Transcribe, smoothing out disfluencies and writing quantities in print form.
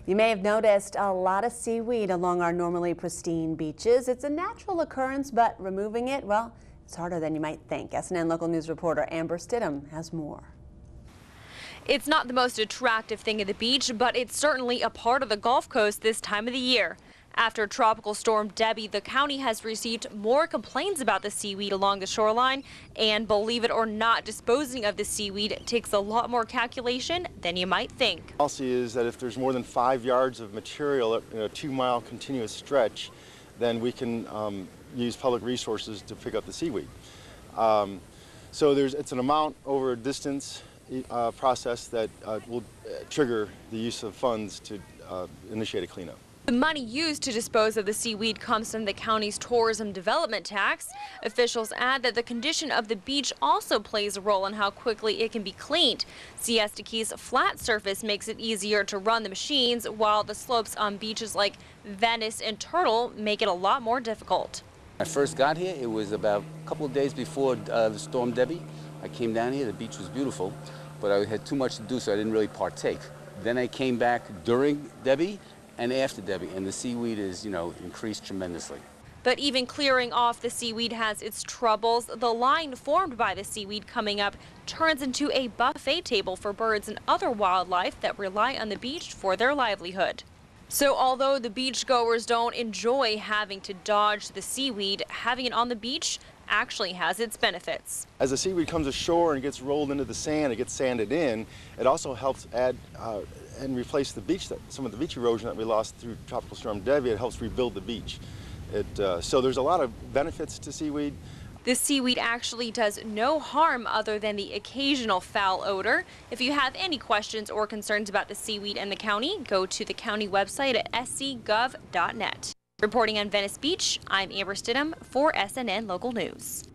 You may have noticed a lot of seaweed along our normally pristine beaches. It's a natural occurrence, but removing it, well, it's harder than you might think. SNN local news reporter Amber Stidham has more. It's not the most attractive thing at the beach, but it's certainly a part of the Gulf Coast this time of the year. After Tropical Storm Debbie, the county has received more complaints about the seaweed along the shoreline. And believe it or not, disposing of the seaweed takes a lot more calculation than you might think. The policy is that if there's more than 5 yards of material in a 2-mile continuous stretch, then we can use public resources to pick up the seaweed. So it's an amount over a distance process that will trigger the use of funds to initiate a cleanup. The money used to dispose of the seaweed comes from the county's tourism development tax. Officials add that the condition of the beach also plays a role in how quickly it can be cleaned. Siesta Key's flat surface makes it easier to run the machines, while the slopes on beaches like Venice and Turtle make it a lot more difficult. When I first got here, it was about a couple of days before the storm Debbie. I came down here, the beach was beautiful, but I had too much to do, so I didn't really partake. Then I came back during Debbie and after Debbie, and the seaweed is, increased tremendously. But even clearing off the seaweed has its troubles. The line formed by the seaweed coming up turns into a buffet table for birds and other wildlife that rely on the beach for their livelihood. So although the beachgoers don't enjoy having to dodge the seaweed, having it on the beach actually has its benefits. As the seaweed comes ashore and gets rolled into the sand, it gets sanded in, it also helps add and replace the beach, some of the beach erosion that we lost through Tropical Storm Debbie. It helps rebuild the beach. So there's a lot of benefits to seaweed. This seaweed actually does no harm other than the occasional foul odor. If you have any questions or concerns about the seaweed and the county, go to the county website at scgov.net. Reporting on Venice Beach, I'm Amber Stidham for SNN Local News.